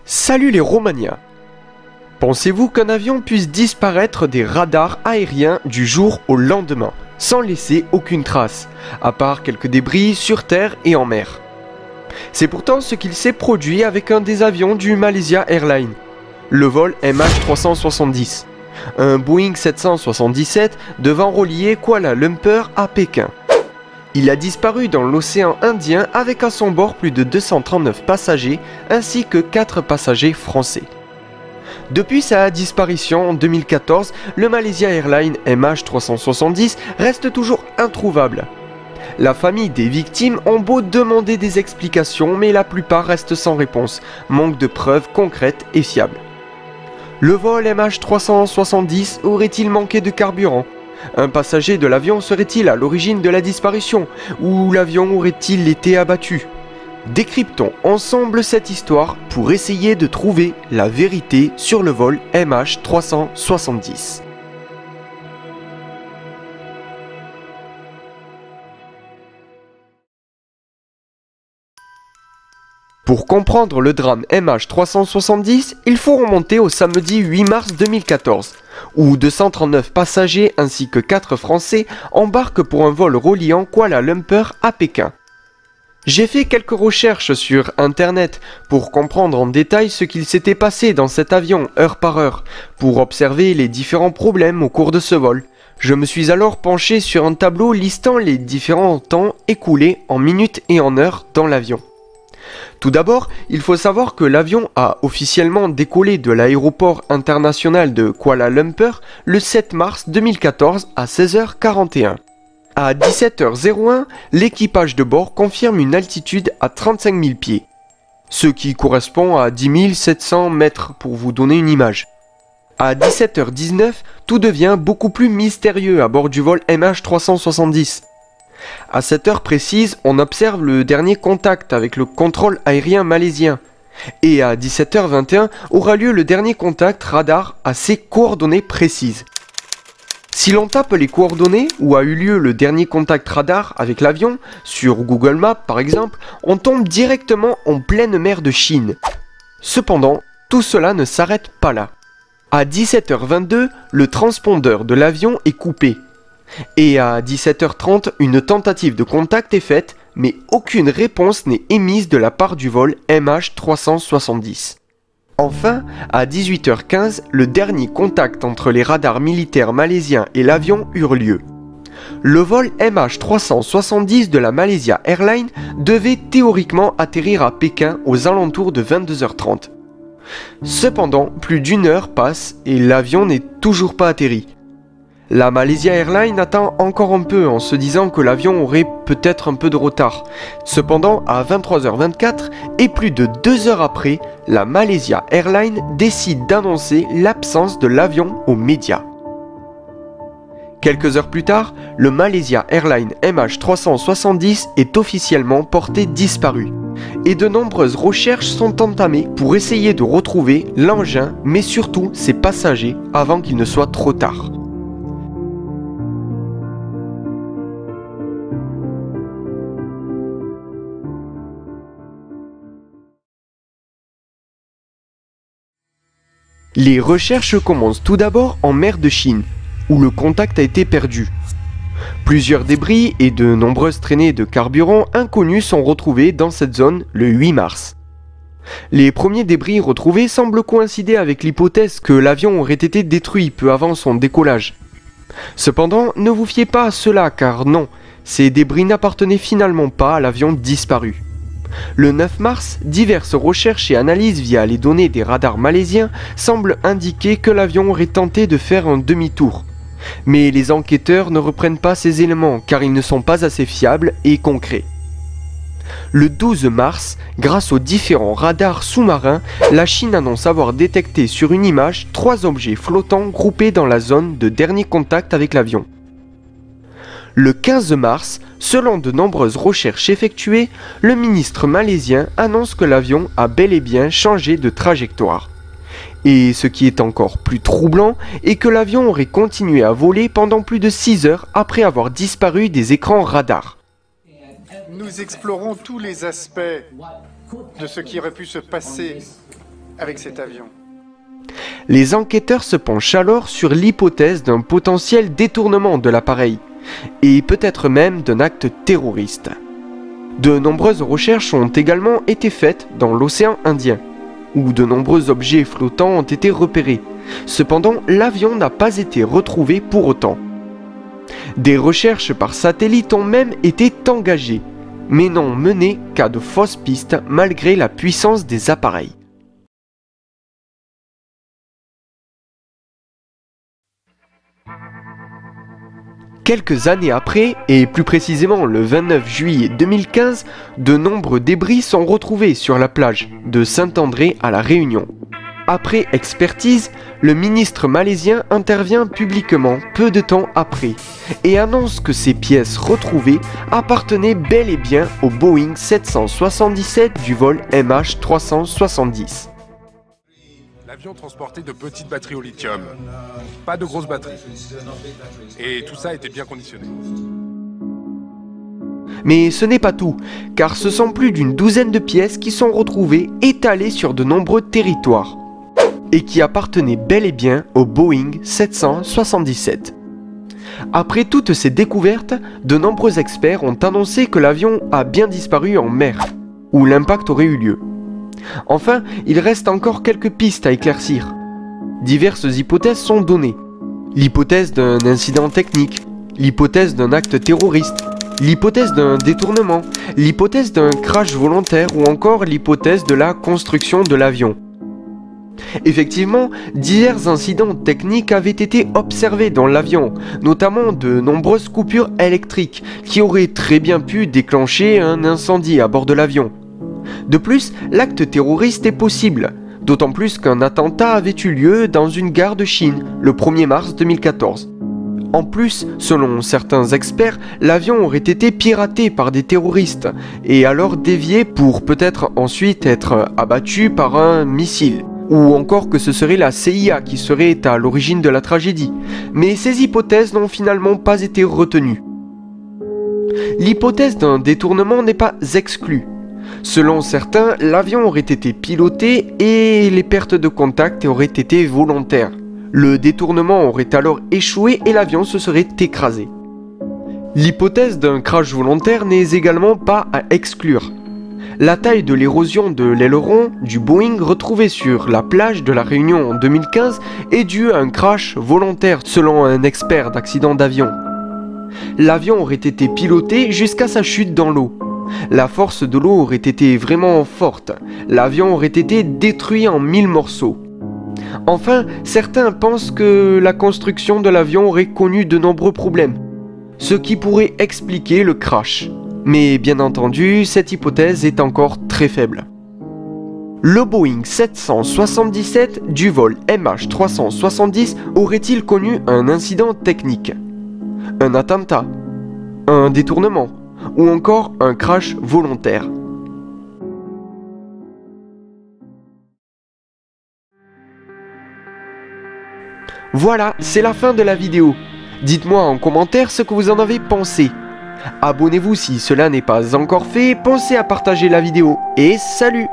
Salut les Romaniens! Pensez-vous qu'un avion puisse disparaître des radars aériens du jour au lendemain, sans laisser aucune trace, à part quelques débris sur terre et en mer? C'est pourtant ce qu'il s'est produit avec un des avions du Malaysia Airlines, le vol MH370, un Boeing 777 devant relier Kuala Lumpur à Pékin. Il a disparu dans l'océan Indien avec à son bord plus de 239 passagers ainsi que 4 passagers français. Depuis sa disparition en 2014, le Malaysia Airlines MH370 reste toujours introuvable. La famille des victimes ont beau demander des explications, mais la plupart restent sans réponse, manque de preuves concrètes et fiables. Le vol MH370 aurait-il manqué de carburant ? Un passager de l'avion serait-il à l'origine de la disparition? Ou l'avion aurait-il été abattu? Décryptons ensemble cette histoire pour essayer de trouver la vérité sur le vol MH370. Pour comprendre le drame MH370, il faut remonter au samedi 8 mars 2014, où 239 passagers ainsi que 4 Français embarquent pour un vol reliant Kuala Lumpur à Pékin. J'ai fait quelques recherches sur internet pour comprendre en détail ce qu'il s'était passé dans cet avion heure par heure, pour observer les différents problèmes au cours de ce vol. Je me suis alors penché sur un tableau listant les différents temps écoulés en minutes et en heures dans l'avion. Tout d'abord, il faut savoir que l'avion a officiellement décollé de l'aéroport international de Kuala Lumpur le 7 mars 2014 à 16h41. À 17h01, l'équipage de bord confirme une altitude à 35 000 pieds, ce qui correspond à 10 700 mètres pour vous donner une image. À 17h19, tout devient beaucoup plus mystérieux à bord du vol MH370. À cette heure précise, on observe le dernier contact avec le contrôle aérien malaisien. Et à 17h21 aura lieu le dernier contact radar à ces coordonnées précises. Si l'on tape les coordonnées où a eu lieu le dernier contact radar avec l'avion, sur Google Maps par exemple, on tombe directement en pleine mer de Chine. Cependant, tout cela ne s'arrête pas là. À 17h22, le transpondeur de l'avion est coupé. Et à 17h30, une tentative de contact est faite, mais aucune réponse n'est émise de la part du vol MH370. Enfin, à 18h15, le dernier contact entre les radars militaires malaisiens et l'avion eut lieu. Le vol MH370 de la Malaysia Airlines devait théoriquement atterrir à Pékin aux alentours de 22h30. Cependant, plus d'une heure passe et l'avion n'est toujours pas atterri. La Malaysia Airlines attend encore un peu en se disant que l'avion aurait peut-être un peu de retard. Cependant, à 23h24 et plus de 2 heures après, la Malaysia Airlines décide d'annoncer l'absence de l'avion aux médias. Quelques heures plus tard, le Malaysia Airlines MH370 est officiellement porté disparu. Et de nombreuses recherches sont entamées pour essayer de retrouver l'engin, mais surtout ses passagers, avant qu'il ne soit trop tard. Les recherches commencent tout d'abord en mer de Chine, où le contact a été perdu. Plusieurs débris et de nombreuses traînées de carburant inconnus sont retrouvés dans cette zone le 8 mars. Les premiers débris retrouvés semblent coïncider avec l'hypothèse que l'avion aurait été détruit peu avant son décollage. Cependant, ne vous fiez pas à cela car non, ces débris n'appartenaient finalement pas à l'avion disparu. Le 9 mars, diverses recherches et analyses via les données des radars malaisiens semblent indiquer que l'avion aurait tenté de faire un demi-tour. Mais les enquêteurs ne reprennent pas ces éléments car ils ne sont pas assez fiables et concrets. Le 12 mars, grâce aux différents radars sous-marins, la Chine annonce avoir détecté sur une image 3 objets flottants groupés dans la zone de dernier contact avec l'avion. Le 15 mars, selon de nombreuses recherches effectuées, le ministre malaisien annonce que l'avion a bel et bien changé de trajectoire. Et ce qui est encore plus troublant est que l'avion aurait continué à voler pendant plus de 6 heures après avoir disparu des écrans radars. Nous explorons tous les aspects de ce qui aurait pu se passer avec cet avion? Les enquêteurs se penchent alors sur l'hypothèse d'un potentiel détournement de l'appareil, et peut-être même d'un acte terroriste. De nombreuses recherches ont également été faites dans l'océan Indien, où de nombreux objets flottants ont été repérés. Cependant, l'avion n'a pas été retrouvé pour autant. Des recherches par satellite ont même été engagées, mais n'ont mené qu'à de fausses pistes malgré la puissance des appareils. Quelques années après, et plus précisément le 29 juillet 2015, de nombreux débris sont retrouvés sur la plage de Saint-André à La Réunion. Après expertise, le ministre malaisien intervient publiquement peu de temps après et annonce que ces pièces retrouvées appartenaient bel et bien au Boeing 777 du vol MH370. L'avion transportait de petites batteries au lithium, pas de grosses batteries. Et tout ça était bien conditionné. Mais ce n'est pas tout, car ce sont plus d'une douzaine de pièces qui sont retrouvées étalées sur de nombreux territoires, et qui appartenaient bel et bien au Boeing 777. Après toutes ces découvertes, de nombreux experts ont annoncé que l'avion a bien disparu en mer, où l'impact aurait eu lieu. Enfin, il reste encore quelques pistes à éclaircir. Diverses hypothèses sont données. L'hypothèse d'un incident technique, l'hypothèse d'un acte terroriste, l'hypothèse d'un détournement, l'hypothèse d'un crash volontaire ou encore l'hypothèse de la construction de l'avion. Effectivement, divers incidents techniques avaient été observés dans l'avion, notamment de nombreuses coupures électriques qui auraient très bien pu déclencher un incendie à bord de l'avion. De plus, l'acte terroriste est possible, d'autant plus qu'un attentat avait eu lieu dans une gare de Chine le 1er mars 2014. En plus, selon certains experts, l'avion aurait été piraté par des terroristes et alors dévié pour peut-être ensuite être abattu par un missile. Ou encore que ce serait la CIA qui serait à l'origine de la tragédie. Mais ces hypothèses n'ont finalement pas été retenues. L'hypothèse d'un détournement n'est pas exclue. Selon certains, l'avion aurait été piloté et les pertes de contact auraient été volontaires. Le détournement aurait alors échoué et l'avion se serait écrasé. L'hypothèse d'un crash volontaire n'est également pas à exclure. La taille de l'érosion de l'aileron du Boeing retrouvé sur la plage de La Réunion en 2015 est due à un crash volontaire selon un expert d'accident d'avion. L'avion aurait été piloté jusqu'à sa chute dans l'eau. La force de l'eau aurait été vraiment forte. L'avion aurait été détruit en 1000 morceaux. Enfin, certains pensent que la construction de l'avion aurait connu de nombreux problèmes, ce qui pourrait expliquer le crash. Mais bien entendu, cette hypothèse est encore très faible. Le Boeing 777 du vol MH370 aurait-il connu un incident technique, un attentat, un détournement ou encore un crash volontaire? Voilà, c'est la fin de la vidéo. Dites-moi en commentaire ce que vous en avez pensé. Abonnez-vous si cela n'est pas encore fait, pensez à partager la vidéo et salut!